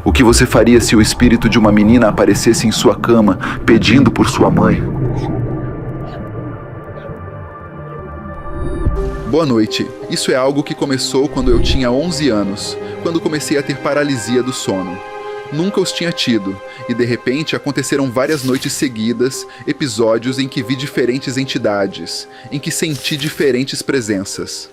O que você faria se o espírito de uma menina aparecesse em sua cama, pedindo por sua mãe? Boa noite. Isso é algo que começou quando eu tinha 11 anos, quando comecei a ter paralisia do sono. Nunca os tinha tido, e de repente aconteceram várias noites seguidas, episódios em que vi diferentes entidades, em que senti diferentes presenças.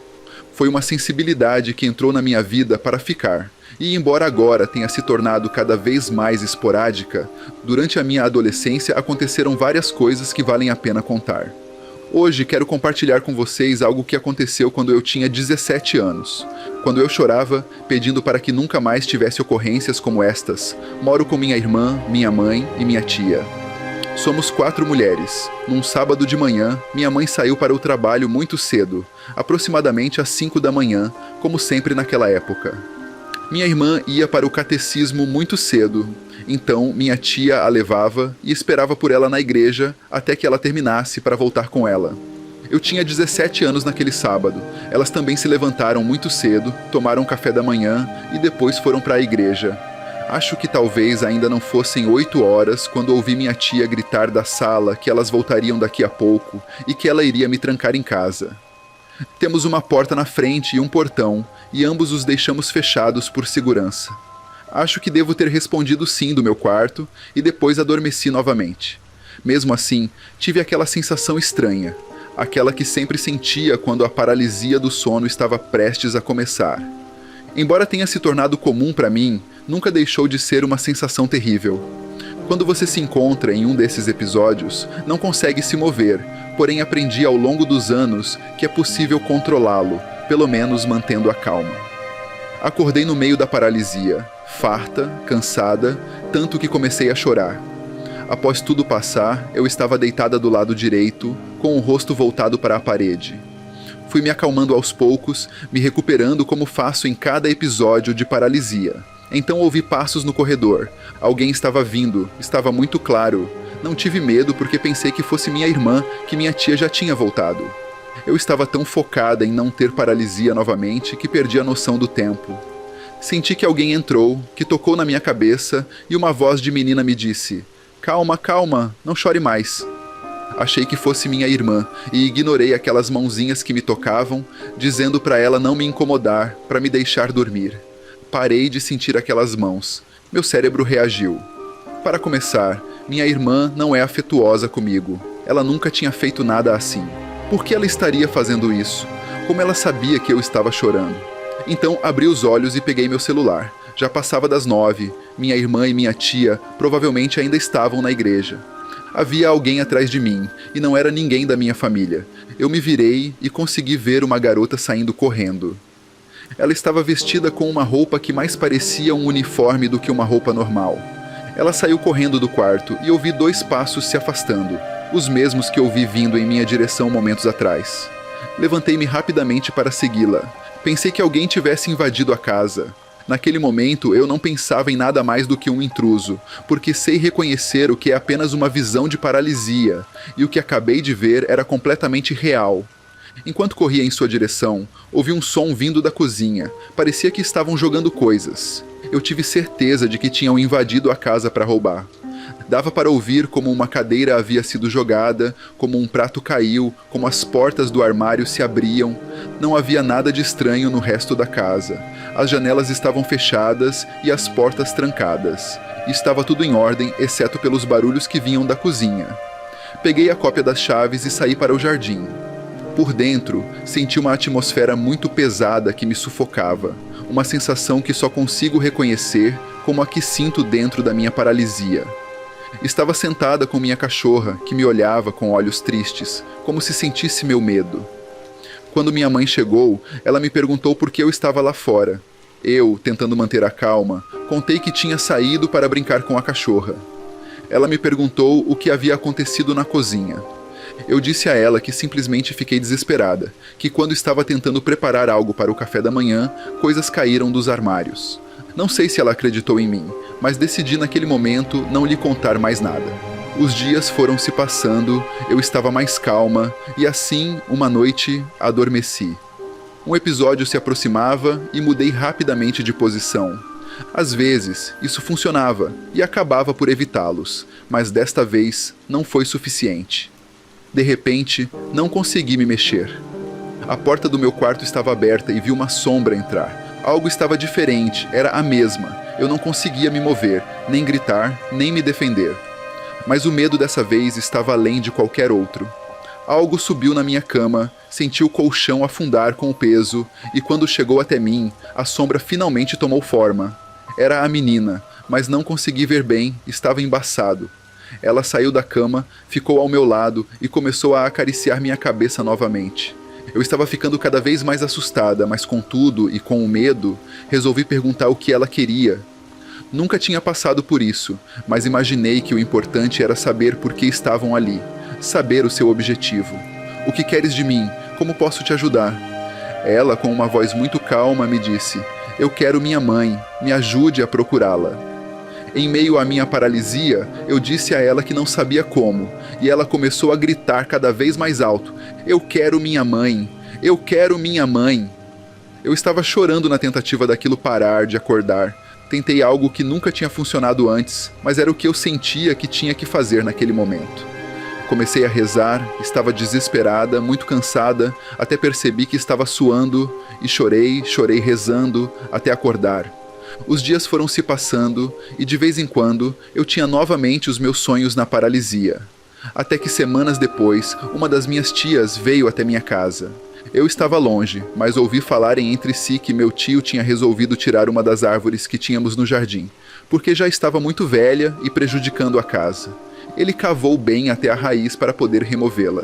Foi uma sensibilidade que entrou na minha vida para ficar, e embora agora tenha se tornado cada vez mais esporádica, durante a minha adolescência aconteceram várias coisas que valem a pena contar. Hoje quero compartilhar com vocês algo que aconteceu quando eu tinha 17 anos. Quando eu chorava, pedindo para que nunca mais tivesse ocorrências como estas. Moro com minha irmã, minha mãe e minha tia. Somos 4 mulheres. Num sábado de manhã, minha mãe saiu para o trabalho muito cedo, aproximadamente às 5 da manhã, como sempre naquela época. Minha irmã ia para o catecismo muito cedo, então minha tia a levava e esperava por ela na igreja até que ela terminasse para voltar com ela. Eu tinha 17 anos naquele sábado. Elas também se levantaram muito cedo, tomaram café da manhã e depois foram para a igreja. Acho que talvez ainda não fossem 8 horas quando ouvi minha tia gritar da sala que elas voltariam daqui a pouco e que ela iria me trancar em casa. Temos uma porta na frente e um portão, e ambos os deixamos fechados por segurança. Acho que devo ter respondido sim do meu quarto, e depois adormeci novamente. Mesmo assim, tive aquela sensação estranha, aquela que sempre sentia quando a paralisia do sono estava prestes a começar. Embora tenha se tornado comum para mim, nunca deixou de ser uma sensação terrível. Quando você se encontra em um desses episódios, não consegue se mover, porém aprendi ao longo dos anos que é possível controlá-lo, pelo menos mantendo a calma. Acordei no meio da paralisia, farta, cansada, tanto que comecei a chorar. Após tudo passar, eu estava deitada do lado direito, com o rosto voltado para a parede. Fui me acalmando aos poucos, me recuperando como faço em cada episódio de paralisia. Então ouvi passos no corredor. Alguém estava vindo, estava muito claro. Não tive medo porque pensei que fosse minha irmã, que minha tia já tinha voltado. Eu estava tão focada em não ter paralisia novamente que perdi a noção do tempo. Senti que alguém entrou, que tocou na minha cabeça e uma voz de menina me disse: "Calma, calma, não chore mais." Achei que fosse minha irmã e ignorei aquelas mãozinhas que me tocavam, dizendo para ela não me incomodar, para me deixar dormir. Parei de sentir aquelas mãos. Meu cérebro reagiu. Para começar, minha irmã não é afetuosa comigo. Ela nunca tinha feito nada assim. Por que ela estaria fazendo isso? Como ela sabia que eu estava chorando? Então abri os olhos e peguei meu celular. Já passava das 9. Minha irmã e minha tia provavelmente ainda estavam na igreja. Havia alguém atrás de mim, e não era ninguém da minha família. Eu me virei e consegui ver uma garota saindo correndo. Ela estava vestida com uma roupa que mais parecia um uniforme do que uma roupa normal. Ela saiu correndo do quarto e ouvi 2 passos se afastando, os mesmos que ouvi vindo em minha direção momentos atrás. Levantei-me rapidamente para segui-la. Pensei que alguém tivesse invadido a casa. Naquele momento, eu não pensava em nada mais do que um intruso, porque sei reconhecer o que é apenas uma visão de paralisia, e o que acabei de ver era completamente real. Enquanto corria em sua direção, ouvi um som vindo da cozinha. Parecia que estavam jogando coisas. Eu tive certeza de que tinham invadido a casa para roubar. Dava para ouvir como uma cadeira havia sido jogada, como um prato caiu, como as portas do armário se abriam. Não havia nada de estranho no resto da casa. As janelas estavam fechadas e as portas trancadas. Estava tudo em ordem, exceto pelos barulhos que vinham da cozinha. Peguei a cópia das chaves e saí para o jardim. Por dentro, senti uma atmosfera muito pesada que me sufocava. Uma sensação que só consigo reconhecer como a que sinto dentro da minha paralisia. Estava sentada com minha cachorra, que me olhava com olhos tristes, como se sentisse meu medo. Quando minha mãe chegou, ela me perguntou por que eu estava lá fora. Eu, tentando manter a calma, contei que tinha saído para brincar com a cachorra. Ela me perguntou o que havia acontecido na cozinha. Eu disse a ela que simplesmente fiquei desesperada, que quando estava tentando preparar algo para o café da manhã, coisas caíram dos armários. Não sei se ela acreditou em mim, mas decidi naquele momento não lhe contar mais nada. Os dias foram se passando, eu estava mais calma, e assim, uma noite, adormeci. Um episódio se aproximava e mudei rapidamente de posição. Às vezes, isso funcionava e acabava por evitá-los, mas desta vez não foi suficiente. De repente, não consegui me mexer. A porta do meu quarto estava aberta e vi uma sombra entrar. Algo estava diferente, era a mesma. Eu não conseguia me mover, nem gritar, nem me defender. Mas o medo dessa vez estava além de qualquer outro. Algo subiu na minha cama, senti o colchão afundar com o peso, e quando chegou até mim, a sombra finalmente tomou forma. Era a menina, mas não consegui ver bem, estava embaçado. Ela saiu da cama, ficou ao meu lado e começou a acariciar minha cabeça novamente. Eu estava ficando cada vez mais assustada, mas contudo e com o medo, resolvi perguntar o que ela queria. Nunca tinha passado por isso, mas imaginei que o importante era saber por que estavam ali, saber o seu objetivo. O que queres de mim? Como posso te ajudar? Ela, com uma voz muito calma, me disse: eu quero minha mãe, me ajude a procurá-la. Em meio à minha paralisia, eu disse a ela que não sabia como, e ela começou a gritar cada vez mais alto: eu quero minha mãe, eu quero minha mãe. Eu estava chorando na tentativa daquilo parar de acordar. Tentei algo que nunca tinha funcionado antes, mas era o que eu sentia que tinha que fazer naquele momento. Comecei a rezar, estava desesperada, muito cansada, até percebi que estava suando e chorei rezando até acordar. Os dias foram se passando e de vez em quando eu tinha novamente os meus sonhos na paralisia. Até que semanas depois, uma das minhas tias veio até minha casa. Eu estava longe, mas ouvi falarem entre si que meu tio tinha resolvido tirar uma das árvores que tínhamos no jardim, porque já estava muito velha e prejudicando a casa. Ele cavou bem até a raiz para poder removê-la.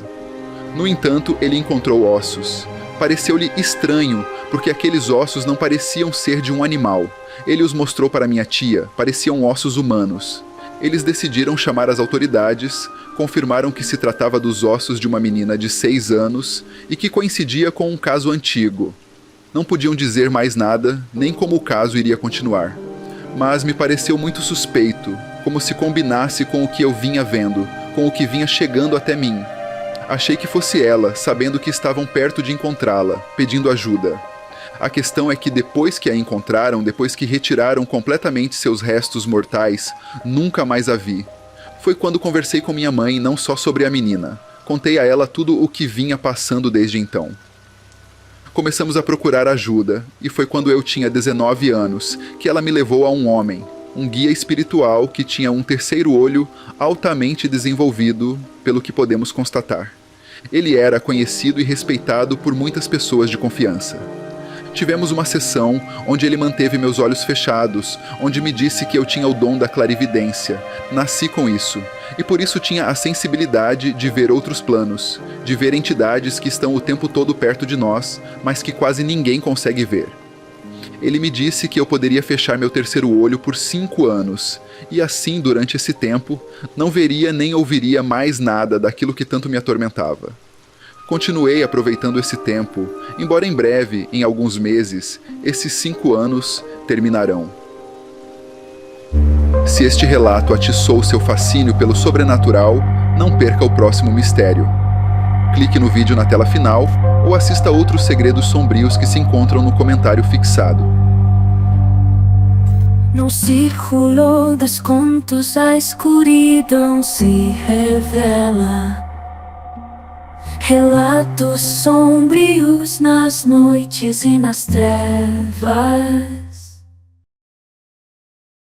No entanto, ele encontrou ossos. Pareceu-lhe estranho, porque aqueles ossos não pareciam ser de um animal. Ele os mostrou para minha tia, pareciam ossos humanos. Eles decidiram chamar as autoridades, confirmaram que se tratava dos ossos de uma menina de 6 anos e que coincidia com um caso antigo. Não podiam dizer mais nada, nem como o caso iria continuar. Mas me pareceu muito suspeito, como se combinasse com o que eu vinha vendo, com o que vinha chegando até mim. Achei que fosse ela, sabendo que estavam perto de encontrá-la, pedindo ajuda. A questão é que depois que a encontraram, depois que retiraram completamente seus restos mortais, nunca mais a vi. Foi quando conversei com minha mãe não só sobre a menina. Contei a ela tudo o que vinha passando desde então. Começamos a procurar ajuda, e foi quando eu tinha 19 anos que ela me levou a um homem, um guia espiritual que tinha um terceiro olho altamente desenvolvido, pelo que podemos constatar. Ele era conhecido e respeitado por muitas pessoas de confiança. Tivemos uma sessão onde ele manteve meus olhos fechados, onde me disse que eu tinha o dom da clarividência. Nasci com isso, e por isso tinha a sensibilidade de ver outros planos, de ver entidades que estão o tempo todo perto de nós, mas que quase ninguém consegue ver. Ele me disse que eu poderia fechar meu terceiro olho por 5 anos, e assim, durante esse tempo, não veria nem ouviria mais nada daquilo que tanto me atormentava. Continuei aproveitando esse tempo, embora em breve, em alguns meses, esses 5 anos terminarão. Se este relato atiçou seu fascínio pelo sobrenatural, não perca o próximo mistério. Clique no vídeo na tela final ou assista outros segredos sombrios que se encontram no comentário fixado. No círculo dos contos a escuridão se revela. Relatos sombrios nas noites e nas trevas.